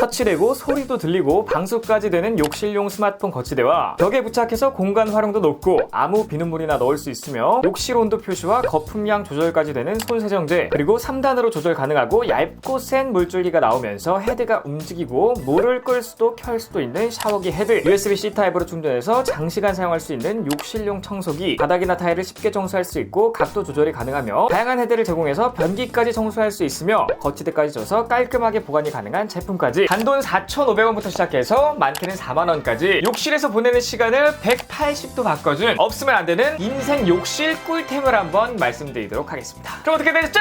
터치되고 소리도 들리고 방수까지 되는 욕실용 스마트폰 거치대와 벽에 부착해서 공간 활용도 높고 아무 비눗물이나 넣을 수 있으며 욕실 온도 표시와 거품량 조절까지 되는 손세정제, 그리고 3단으로 조절 가능하고 얇고 센 물줄기가 나오면서 헤드가 움직이고 물을 끌 수도 켤 수도 있는 샤워기 헤드, USB-C 타입으로 충전해서 장시간 사용할 수 있는 욕실용 청소기, 바닥이나 타일을 쉽게 청소할 수 있고 각도 조절이 가능하며 다양한 헤드를 제공해서 변기까지 청소할 수 있으며 거치대까지 줘서 깔끔하게 보관이 가능한 제품까지 단돈 4,500원부터 시작해서 많게는 40,000원까지 욕실에서 보내는 시간을 180도 바꿔준 없으면 안 되는 인생 욕실 꿀템을 한번 말씀드리도록 하겠습니다. 그럼 어떻게 되셨죠?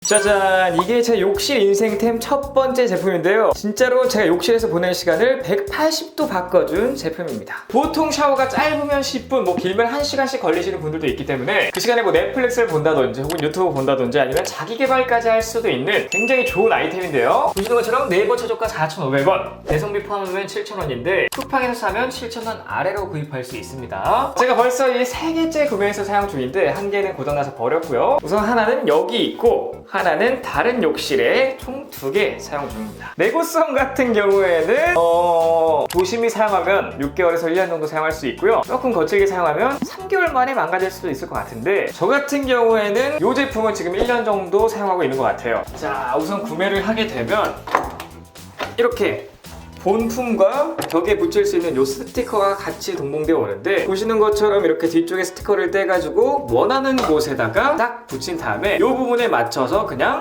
짜잔! 이게 제 욕실 인생템 첫 번째 제품인데요. 진짜로 제가 욕실에서 보내는 시간을 180도 바꿔준 제품입니다. 보통 샤워가 짧으면 10분, 뭐 길면 1시간씩 걸리시는 분들도 있기 때문에 그 시간에 뭐 넷플릭스를 본다든지 혹은 유튜브 본다든지 아니면 자기 개발까지 할 수도 있는 굉장히 좋은 아이템인데요. 보시는 것처럼 네이버 최저가 4,500원, 대성비 포함하면 7,000원인데 쿠팡에서 사면 7,000원 아래로 구입할 수 있습니다. 제가 벌써 이 3개째 구매해서 사용 중인데 한 개는 고장나서 버렸고요. 우선 하나는 여기 있고 하나는 다른 욕실에 총 2개 사용 중입니다. 내구성 같은 경우에는 조심히 사용하면 6개월에서 1년 정도 사용할 수 있고요. 조금 거칠게 사용하면 3개월 만에 망가질 수도 있을 것 같은데 저 같은 경우에는 이 제품은 지금 1년 정도 사용하고 있는 것 같아요. 자, 우선 구매를 하게 되면 이렇게 본품과 벽에 붙일 수 있는 이 스티커가 같이 동봉되어 오는데 보시는 것처럼 이렇게 뒤쪽에 스티커를 떼가지고 원하는 곳에다가 딱 붙인 다음에 이 부분에 맞춰서 그냥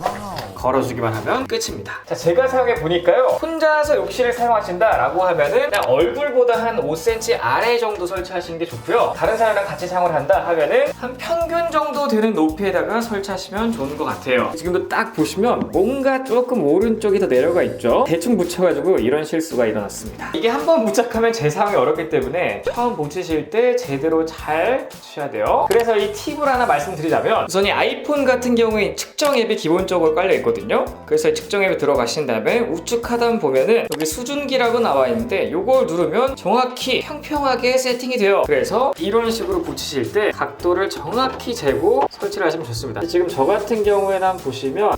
걸어주기만 하면 끝입니다. 자, 제가 사용해 보니까요, 혼자서 욕실을 사용하신다 라고 하면은 그냥 얼굴보다 한 5cm 아래 정도 설치하시는 게 좋고요. 다른 사람이랑 같이 사용을 한다 하면은 한 평균 정도 되는 높이에다가 설치하시면 좋은 것 같아요. 지금도 딱 보시면 뭔가 조금 오른쪽이 더 내려가 있죠. 대충 붙여가지고 이런 실수가 일어났습니다. 이게 한번 부착하면 재사용이 어렵기 때문에 처음 붙이실 때 제대로 잘 붙여야 돼요. 그래서 이 팁을 하나 말씀드리자면, 우선 이 아이폰 같은 경우에 측정 앱이 기본적으로 깔려 있거든요. 그래서 이 측정 앱에 들어가신 다음에 우측 하단 보면은 여기 수증기라고 나와 있는데 이걸 누르면 정확히 평평하게 세팅이 돼요. 그래서 이런 식으로 붙이실 때 각도를 정확히 재고 설치를 하시면 좋습니다. 지금 저 같은 경우에는 한번 보시면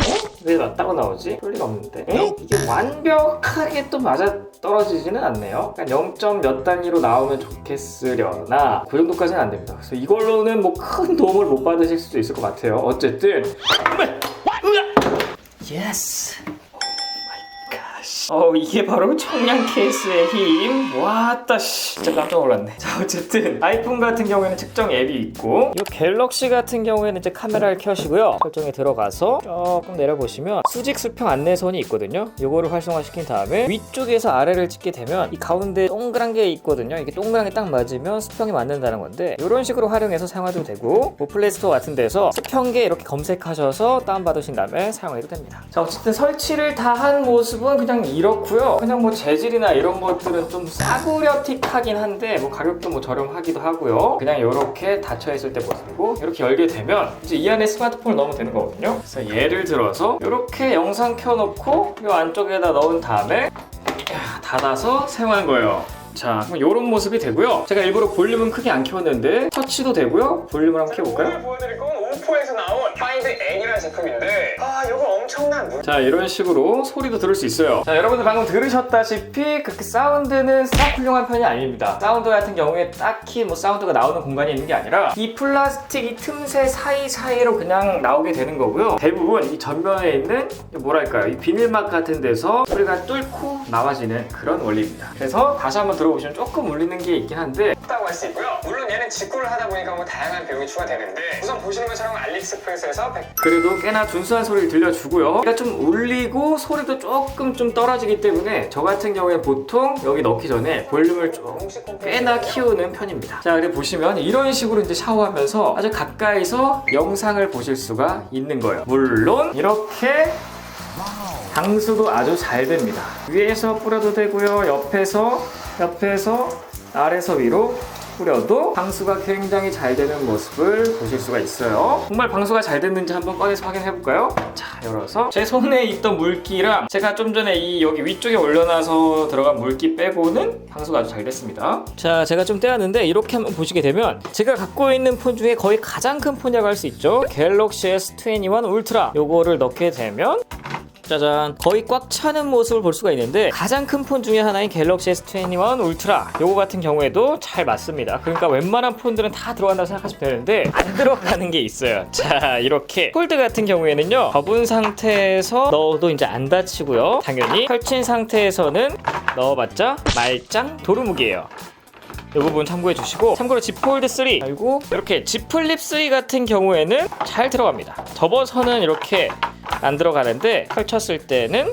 왜 맞다고 나오지? 그럴 리가 없는데 이게 완벽하게 또 맞아 떨어지지는 않네요. 0. 몇 단위로 나오면 좋겠으려나 그 정도까지는 안 됩니다. 그래서 이걸로는 뭐 큰 도움을 못 받으실 수도 있을 것 같아요. 어쨌든 예스! 이게 바로 청량 케이스의 힘. 와따 씨, 진짜 깜짝 놀랐네. 자, 어쨌든 아이폰 같은 경우에는 측정 앱이 있고, 이 갤럭시 같은 경우에는 이제 카메라를 켜시고요, 설정에 들어가서 조금 내려보시면 수직 수평 안내선이 있거든요. 이거를 활성화시킨 다음에 위쪽에서 아래를 찍게 되면 이 가운데 동그란 게 있거든요. 이게 동그란 게 딱 맞으면 수평이 맞는다는 건데, 이런 식으로 활용해서 사용해도 되고, 뭐 플레이스토어 같은 데서 수평계 이렇게 검색하셔서 다운받으신 다음에 사용해도 됩니다. 자, 어쨌든 설치를 다 한 모습은 그냥 이렇고요. 그냥 뭐 재질이나 이런 것들은 좀 싸구려틱하긴 한데 뭐 가격도 뭐 저렴하기도 하고요. 그냥 이렇게 닫혀있을 때 모습이고, 이렇게 열게 되면 이제 이 안에 스마트폰을 넣으면 되는 거거든요. 그래서 예를 들어서 이렇게 영상 켜놓고 이 안쪽에다 넣은 다음에 닫아서 사용하는 거예요. 자, 그럼 이런 모습이 되고요. 제가 일부러 볼륨은 크게 안 키웠는데 터치도 되고요. 볼륨을 한번 키워볼까요? 오늘 보여드릴 건 오포에서 나온 파인드 N이라는 제품인데 이거 엄청난 자, 이런 식으로 소리도 들을 수 있어요. 자, 여러분들 방금 들으셨다시피 그렇게 사운드는 싹 훌륭한 편이 아닙니다. 사운드 같은 경우에 딱히 뭐 사운드가 나오는 공간이 있는 게 아니라 이 플라스틱 이 틈새 사이사이로 그냥 나오게 되는 거고요. 대부분 이 전면에 있는 뭐랄까요, 이 비닐막 같은 데서 소리가 뚫고 나와지는 그런 원리입니다. 그래서 다시 한번 들어보시면 조금 울리는 게 있긴 한데 다고 할 수 있고요. 물론 얘는 직구를 하다 보니까 뭐 다양한 비용이 추가되는데, 우선 보시는 것처럼 알리익스프레스에서 그래도 꽤나 준수한 소리를 들려주고요. 얘가 좀 울리고 소리도 조금 좀 떨어지기 때문에 저 같은 경우에 보통 여기 넣기 전에 볼륨을 좀 꽤나 키우는 편입니다. 자, 그리고 보시면 이런 식으로 이제 샤워하면서 아주 가까이서 영상을 보실 수가 있는 거예요. 물론 이렇게 방수도 아주 잘 됩니다. 위에서 뿌려도 되고요, 옆에서 아래서 위로 뿌려도 방수가 굉장히 잘 되는 모습을 보실 수가 있어요. 정말 방수가 잘 됐는지 한번 꺼내서 확인해 볼까요? 자, 열어서 제 손에 있던 물기랑 제가 좀 전에 이 여기 위쪽에 올려놔서 들어간 물기 빼고는 방수가 아주 잘 됐습니다. 자, 제가 좀 떼었는데 이렇게 한번 보시게 되면 제가 갖고 있는 폰 중에 거의 가장 큰 폰이라고 할 수 있죠. 갤럭시 S21 울트라 요거를 넣게 되면 짜잔, 거의 꽉 차는 모습을 볼 수가 있는데 가장 큰 폰 중에 하나인 갤럭시 S21 울트라 요거 같은 경우에도 잘 맞습니다. 그러니까 웬만한 폰들은 다 들어간다고 생각하시면 되는데 안 들어가는 게 있어요. 자, 이렇게 폴드 같은 경우에는요, 접은 상태에서 넣어도 이제 안 다치고요, 당연히 펼친 상태에서는 넣어봤자 말짱 도루묵이에요. 이 부분 참고해 주시고, 참고로 Z 폴드 3 그리고 이렇게 Z 플립 3 같은 경우에는 잘 들어갑니다. 접어서는 이렇게 안 들어가는데 펼쳤을 때는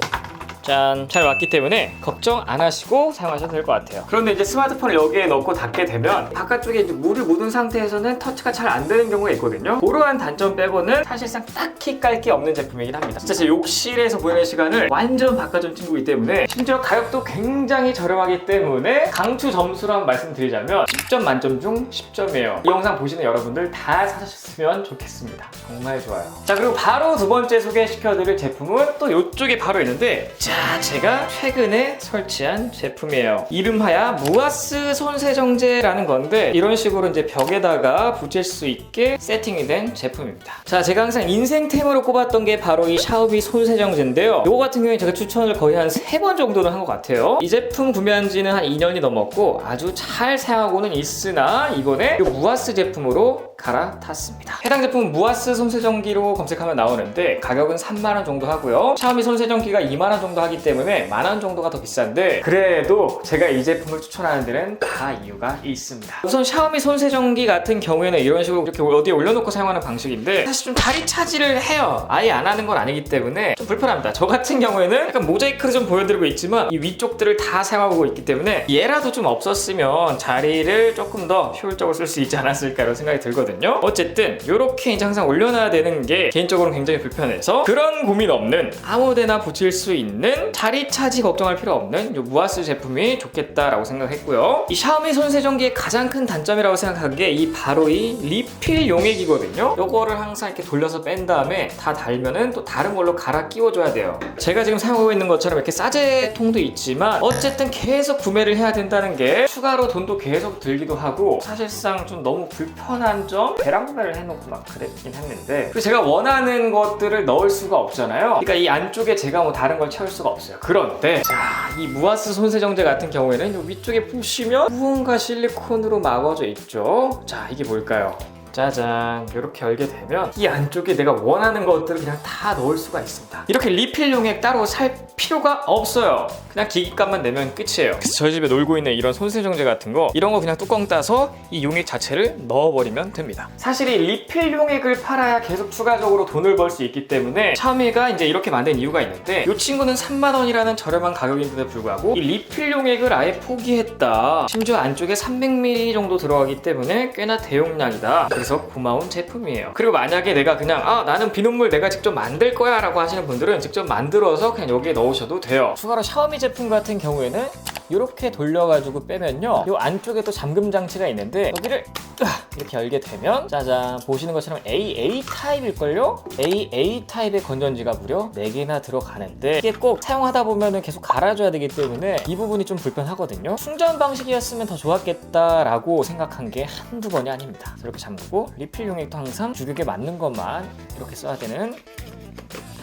짠, 잘 맞기 때문에 걱정 안 하시고 사용하셔도 될 것 같아요. 그런데 이제 스마트폰을 여기에 넣고 닫게 되면 바깥쪽에 이제 물을 묻은 상태에서는 터치가 잘 안 되는 경우가 있거든요. 그러한 단점 빼고는 사실상 딱히 깔 게 없는 제품이긴 합니다. 진짜 제 욕실에서 보내는 시간을 완전 바꿔준 친구이기 때문에, 심지어 가격도 굉장히 저렴하기 때문에 강추 점수로 한번 말씀드리자면 10점 만점 중 10점이에요. 이 영상 보시는 여러분들 다 사셨으면 좋겠습니다. 정말 좋아요. 자, 그리고 바로 두 번째 소개시켜드릴 제품은 또 이쪽에 바로 있는데, 자, 제가 최근에 설치한 제품이에요. 이름하야 무아스 손세정제라는 건데, 이런 식으로 이제 벽에다가 붙일 수 있게 세팅이 된 제품입니다. 자, 제가 항상 인생템으로 꼽았던 게 바로 이 샤오미 손세정제인데요. 이거 같은 경우에 제가 추천을 거의 한 3번 정도는 한 것 같아요. 이 제품 구매한 지는 한 2년이 넘었고 아주 잘 사용하고는 있으나 이번에 이 무아스 제품으로 갈아탔습니다. 해당 제품은 무아스 손세정기로 검색하면 나오는데 가격은 3만원 정도 하고요. 샤오미 손세정기가 2만원 정도 하기 때문에 만원 정도가 더 비싼데, 그래도 제가 이 제품을 추천하는 데는 다 이유가 있습니다. 우선 샤오미 손세정기 같은 경우에는 이런 식으로 이렇게 어디에 올려놓고 사용하는 방식인데, 사실 좀 자리 차지를 해요. 아예 안 하는 건 아니기 때문에 좀 불편합니다. 저 같은 경우에는 약간 모자이크를 좀 보여드리고 있지만 이 위쪽들을 다 사용하고 있기 때문에 얘라도 좀 없었으면 자리를 조금 더 효율적으로 쓸 수 있지 않았을까 이런 생각이 들거든요. 어쨌든 이렇게 이제 항상 올려놔야 되는 게 개인적으로 굉장히 불편해서, 그런 고민 없는 아무데나 붙일 수 있는 자리 차지 걱정할 필요 없는 이 무아스 제품이 좋겠다라고 생각했고요. 이 샤오미 손세정기의 가장 큰 단점이라고 생각한 게 바로 이 리필 용액이거든요. 요거를 항상 이렇게 돌려서 뺀 다음에 다 달면은 또 다른 걸로 갈아 끼워줘야 돼요. 제가 지금 사용하고 있는 것처럼 이렇게 싸제통도 있지만 어쨌든 계속 구매를 해야 된다는 게 추가로 돈도 계속 들기도 하고, 사실상 좀 너무 불편한 점, 배랑 구매를 해놓고 막 그랬긴 했는데, 그리고 제가 원하는 것들을 넣을 수가 없잖아요. 그러니까 이 안쪽에 제가 뭐 다른 걸 채울 수가 없어요. 그런데 자, 이 무아스 손세정제 같은 경우에는 이 위쪽에 보시면 무언가 실리콘으로 막아져 있죠. 자, 이게 뭘까요? 짜잔, 이렇게 열게 되면 이 안쪽에 내가 원하는 것들을 그냥 다 넣을 수가 있습니다. 이렇게 리필 용액 따로 살 필요가 없어요. 그냥 기기값만 내면 끝이에요. 그래서 저희 집에 놀고 있는 이런 손세정제 같은 거, 이런 거 그냥 뚜껑 따서 이 용액 자체를 넣어버리면 됩니다. 사실 이 리필 용액을 팔아야 계속 추가적으로 돈을 벌 수 있기 때문에 샤오미가 이제 이렇게 만든 이유가 있는데, 이 친구는 3만원이라는 저렴한 가격인데도 불구하고 이 리필 용액을 아예 포기했다. 심지어 안쪽에 300ml 정도 들어가기 때문에 꽤나 대용량이다. 그래서 고마운 제품이에요. 그리고 만약에 내가 그냥 나는 비눗물 내가 직접 만들 거야 라고 하시는 분들은 직접 만들어서 그냥 여기에 넣으셔도 돼요. 추가로 샤오미 제품 같은 경우에는 이렇게 돌려가지고 빼면요, 이 안쪽에 또 잠금 장치가 있는데 여기를 이렇게 열게 되면 짜잔, 보시는 것처럼 AA 타입일걸요? AA 타입의 건전지가 무려 4개나 들어가는데, 이게 꼭 사용하다 보면은 계속 갈아줘야 되기 때문에 이 부분이 좀 불편하거든요. 충전 방식이었으면 더 좋았겠다라고 생각한 게 한두 번이 아닙니다. 이렇게 잠그고 리필 용액도 항상 규격에 맞는 것만 이렇게 써야 되는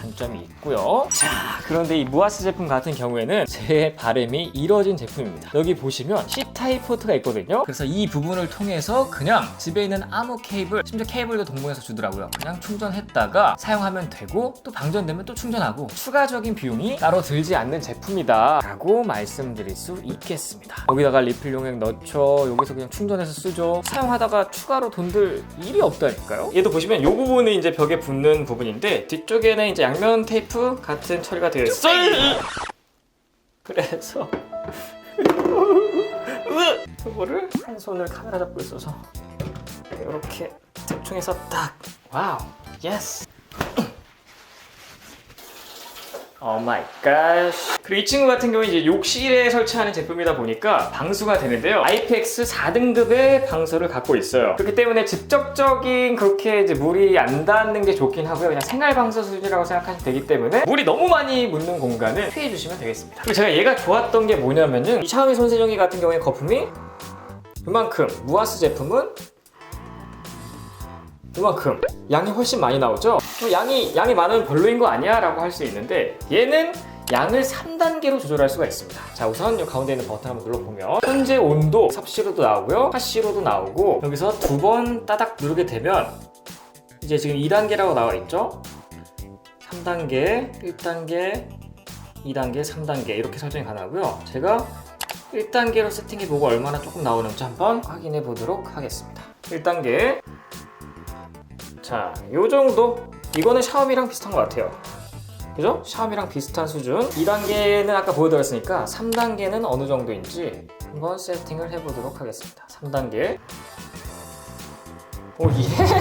단점이 있고요. 자, 그런데 이 무아스 제품 같은 경우에는 제 바람이 이뤄진 제품입니다. 여기 보시면 C타입 포트가 있거든요. 그래서 이 부분을 통해서 그냥 집에 있는 아무 케이블, 심지어 케이블도 동봉해서 주더라고요. 그냥 충전했다가 사용하면 되고, 또 방전되면 또 충전하고, 추가적인 비용이 따로 들지 않는 제품이다 라고 말씀드릴 수 있겠습니다. 여기다가 리필 용액 넣죠, 여기서 그냥 충전해서 쓰죠. 사용하다가 추가로 돈 들 일이 없다니까요. 얘도 보시면 이 부분이 이제 벽에 붙는 부분인데, 뒤쪽에는 이제 양면 테이프 같은 처리가 되어 있어요. 그래서 이거를 한 손을 카메라 잡고 있어서 이렇게 대충해서 딱, 와우, 예스. 오 마이 갓. 그리고 이 친구 같은 경우는 이제 욕실에 설치하는 제품이다 보니까 방수가 되는데요. IPX 4등급의 방수를 갖고 있어요. 그렇기 때문에 직접적인 그렇게 이제 물이 안 닿는 게 좋긴 하고요. 그냥 생활 방수 수준이라고 생각하시면 되기 때문에 물이 너무 많이 묻는 공간은 피해 주시면 되겠습니다. 그리고 제가 얘가 좋았던 게 뭐냐면은 이 샤오미 손세정기 같은 경우에 거품이 이만큼, 무아스 제품은 이만큼 양이 훨씬 많이 나오죠? 양이 많으면 별로인 거 아니야? 라고 할 수 있는데 얘는 양을 3단계로 조절할 수가 있습니다. 자, 우선 이 가운데 있는 버튼 한번 눌러보면 현재 온도 섭씨로도 나오고요, 하씨로도 나오고, 여기서 두 번 따닥 누르게 되면 이제 지금 2단계라고 나와 있죠? 3단계, 1단계, 2단계, 3단계 이렇게 설정이 가능하고요. 제가 1단계로 세팅해보고 얼마나 조금 나오는지 한번 확인해 보도록 하겠습니다. 1단계. 자, 요 정도. 이거는 샤오미랑 비슷한 것 같아요. 그죠? 샤오미랑 비슷한 수준. 2단계는 아까 보여드렸으니까 3단계는 어느 정도인지 한번 세팅을 해보도록 하겠습니다. 3단계. 오,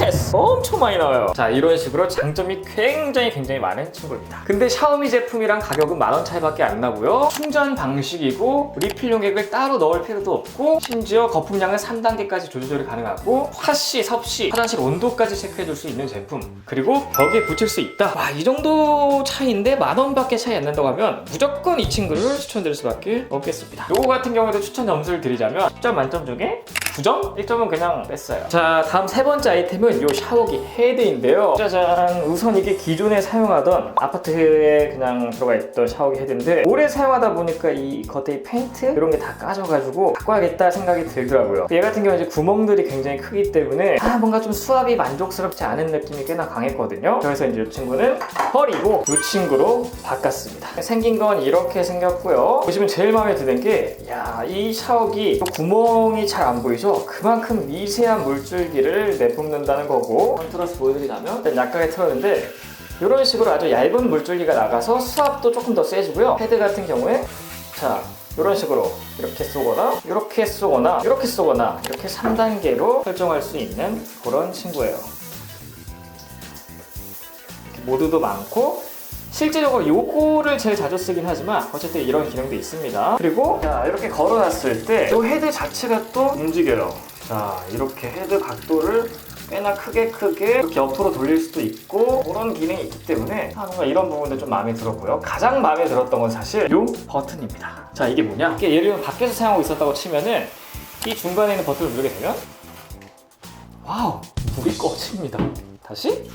예스! 엄청 많이 나와요. 자, 이런 식으로 장점이 굉장히 많은 친구입니다. 근데 샤오미 제품이랑 가격은 10,000원 차이밖에 안 나고요. 충전 방식이고 리필 용액을 따로 넣을 필요도 없고, 심지어 거품량은 3단계까지 조절이 가능하고, 화씨, 섭씨, 화장실 온도까지 체크해줄 수 있는 제품, 그리고 벽에 붙일 수 있다. 와, 이 정도 차이인데 10,000원밖에 차이 안 난다고 하면 무조건 이 친구를 추천드릴 수밖에 없겠습니다. 요거 같은 경우에도 추천 점수를 드리자면 10점 만점 중에 9점? 1점은 그냥 뺐어요. 자, 다음 세 번째 아이템은 이 샤워기 헤드인데요. 짜잔! 우선 이게 기존에 사용하던 아파트에 그냥 들어가 있던 샤워기 헤드인데, 오래 사용하다 보니까 이 겉에 이 페인트 이런 게 다 까져가지고 바꿔야겠다 생각이 들더라고요. 얘 같은 경우는 이제 구멍들이 굉장히 크기 때문에 뭔가 좀 수압이 만족스럽지 않은 느낌이 꽤나 강했거든요. 그래서 이제 이 친구는 버리고 이 친구로 바꿨습니다. 생긴 건 이렇게 생겼고요. 보시면 제일 마음에 드는 게, 이 샤워기 구멍이 잘 안 보이죠? 그만큼 미세한 물줄기를 내뿜는다는 거고, 컨트라스트 보여드리자면 일단 약하게 틀었는데 이런 식으로 아주 얇은 물줄기가 나가서 수압도 조금 더 세지고요. 헤드 같은 경우에 자, 이런 식으로 이렇게 쏘거나 이렇게 쏘거나 이렇게 쏘거나 이렇게 3단계로 설정할 수 있는 그런 친구예요. 이렇게 모드도 많고, 실제적으로 요거를 제일 자주 쓰긴 하지만 어쨌든 이런 기능도 있습니다. 그리고 자, 이렇게 걸어놨을 때 이 헤드 자체가 또 움직여요. 자, 이렇게 헤드 각도를 꽤나 크게 이렇게 옆으로 돌릴 수도 있고, 그런 기능이 있기 때문에 뭔가 이런 부분도 좀 마음에 들었고요. 가장 마음에 들었던 건 사실 요 버튼입니다. 자, 이게 뭐냐? 이게 예를 들면 밖에서 사용하고 있었다고 치면은 이 중간에 있는 버튼을 누르게 되면 와우! 불이 꺼집니다. 다시?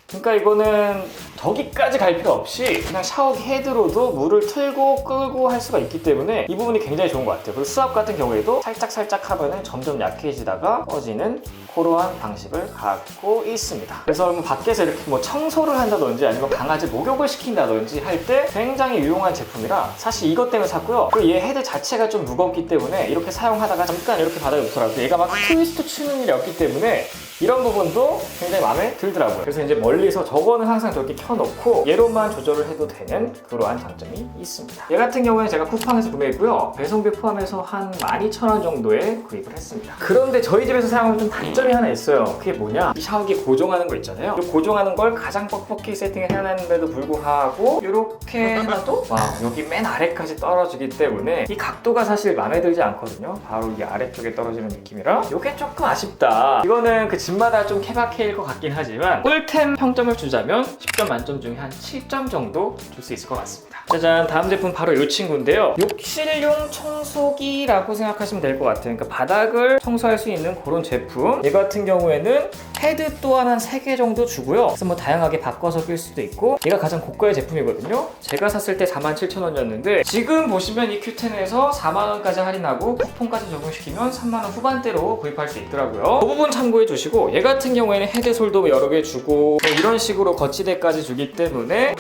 그러니까 이거는 저기까지 갈 필요 없이 그냥 샤워기 헤드로도 물을 틀고 끄고 할 수가 있기 때문에 이 부분이 굉장히 좋은 것 같아요. 그리고 수압 같은 경우에도 살짝 하면은 점점 약해지다가 꺼지는 그러한 방식을 갖고 있습니다. 그래서 밖에서 이렇게 뭐 청소를 한다든지 아니면 강아지 목욕을 시킨다든지 할 때 굉장히 유용한 제품이라 사실 이것 때문에 샀고요. 그리고 얘 헤드 자체가 좀 무겁기 때문에 이렇게 사용하다가 잠깐 이렇게 바닥에 놓더라도 얘가 막 트위스트 치는 일이 없기 때문에 이런 부분도 굉장히 마음에 들더라고요. 그래서 이제 멀리서 저거는 항상 저렇게 켜놓고 얘로만 조절을 해도 되는 그러한 장점이 있습니다. 얘 같은 경우는 제가 쿠팡에서 구매했고요. 배송비 포함해서 한 12,000원 정도에 구입을 했습니다. 그런데 저희 집에서 사용하면 좀 단점이 하나 있어요. 그게 뭐냐? 이 샤워기 고정하는 거 있잖아요. 이 고정하는 걸 가장 뻑뻑히 세팅을 해놨는데도 불구하고 이렇게 해놔도 와, 여기 맨 아래까지 떨어지기 때문에 이 각도가 사실 마음에 들지 않거든요. 바로 이 아래쪽에 떨어지는 느낌이라 이게 조금 아쉽다. 이거는 그 집마다 좀 케바케일 것 같긴 하지만 꿀템 평점을 주자면 10점 만점 중에 한 7점 정도 줄 수 있을 것 같습니다. 짜잔! 다음 제품 바로 이 친구인데요. 욕실용 청소기라고 생각하시면 될 것 같아요. 그러니까 바닥을 청소할 수 있는 그런 제품. 얘 같은 경우에는 헤드 또한 한 3개 정도 주고요. 그래서 뭐 다양하게 바꿔서 끌 수도 있고, 얘가 가장 고가의 제품이거든요. 제가 샀을 때 47,000원이었는데 지금 보시면 이 Q10에서 40,000원까지 할인하고 쿠폰까지 적용시키면 30,000원 후반대로 구입할 수 있더라고요. 그 부분 참고해 주시고, 얘 같은 경우에는 헤드솔도 여러 개 주고 이런 식으로 거치대까지 주기 때문에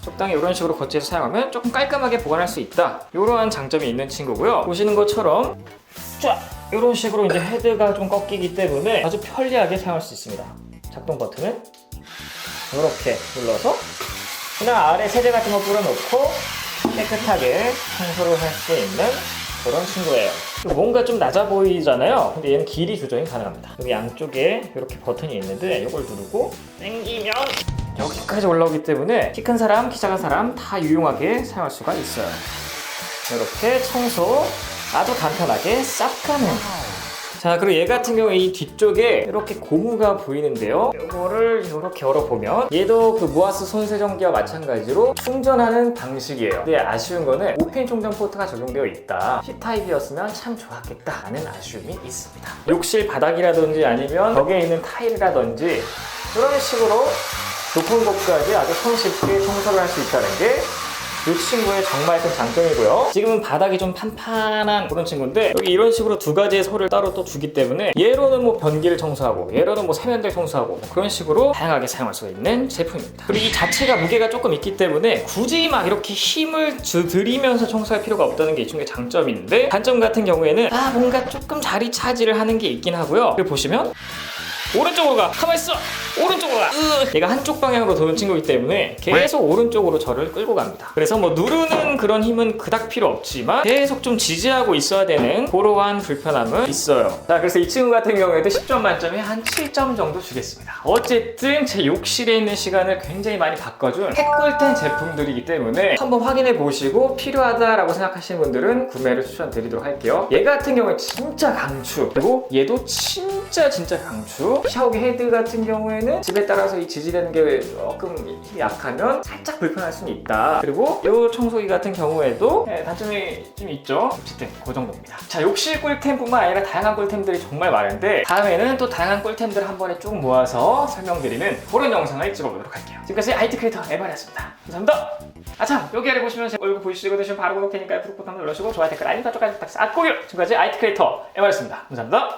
적당히 이런 식으로 거치해서 사용하면 조금 깔끔하게 보관할 수 있다. 이러한 장점이 있는 친구고요. 보시는 것처럼 쫙 이런 식으로 이제 헤드가 좀 꺾이기 때문에 아주 편리하게 사용할 수 있습니다. 작동 버튼은 이렇게 눌러서 그냥 아래 세제 같은 거 뿌려놓고 깨끗하게 청소를 할 수 있는 그런 친구예요. 뭔가 좀 낮아 보이잖아요. 근데 얘는 길이 조정이 가능합니다. 여기 양쪽에 이렇게 버튼이 있는데 이걸 누르고 당기면 여기까지 올라오기 때문에 키 큰 사람, 키 작은 사람 다 유용하게 사용할 수가 있어요. 이렇게 청소 아주 간편하게 싹 가는. 자, 그리고 얘 같은 경우에 이 뒤쪽에 이렇게 고무가 보이는데요. 이거를 이렇게 열어보면 얘도 그 무아스 손세정기와 마찬가지로 충전하는 방식이에요. 근데 아쉬운 거는 5핀 충전 포트가 적용되어 있다. C타입이었으면 참 좋았겠다 라는 아쉬움이 있습니다. 욕실 바닥이라든지 아니면 벽에 있는 타일이라든지 이런 식으로 높은 곳까지 아주 손쉽게 청소를 할 수 있다는 게 이 친구의 정말 큰 장점이고요. 지금은 바닥이 좀 판판한 그런 친구인데 여기 이런 식으로 두 가지의 솔을 따로 또 주기 때문에 얘로는 뭐 변기를 청소하고 얘로는 뭐 세면대 청소하고 뭐 그런 식으로 다양하게 사용할 수가 있는 제품입니다. 그리고 이 자체가 무게가 조금 있기 때문에 굳이 막 이렇게 힘을 들이면서 청소할 필요가 없다는 게 이 친구의 장점인데, 단점 같은 경우에는 뭔가 조금 자리 차지를 하는 게 있긴 하고요. 여기 보시면 오른쪽으로 가! 가만있어! 오른쪽으로 가! 얘가 한쪽 방향으로 도는 친구이기 때문에 계속 오른쪽으로 저를 끌고 갑니다. 그래서 뭐 누르는 그런 힘은 그닥 필요 없지만 계속 좀 지지하고 있어야 되는 그러한 불편함은 있어요. 자, 그래서 이 친구 같은 경우에도 10점 만점에 한 7점 정도 주겠습니다. 어쨌든 제 욕실에 있는 시간을 굉장히 많이 바꿔준 핵꿀템 제품들이기 때문에 한번 확인해 보시고 필요하다라고 생각하시는 분들은 구매를 추천드리도록 할게요. 얘 같은 경우에 진짜 강추, 그리고 얘도 진짜 강추. 샤워기 헤드 같은 경우에는 집에 따라서 이 지지되는 게 조금 힘이 약하면 살짝 불편할 수는 있다. 그리고 이 청소기 같은 경우에도 단점이 좀 있죠. 어쨌든 그 정도입니다. 자, 욕실 꿀템뿐만 아니라 다양한 꿀템들이 정말 많은데 다음에는 또 다양한 꿀템들을 한 번에 쭉 모아서 설명드리는 그런 영상을 찍어보도록 할게요. 지금까지 IT 크리에이터 에바리였습니다. 감사합니다. 참, 여기 아래 보시면 제 얼굴 보이시고 되시면 바로 구독 되니까 구독 버튼 한번 눌러주시고 좋아요, 댓글, 알림 설정까지 부탁드립니다. 지금까지 IT 크리에이터 에바리였습니다. 감사합니다.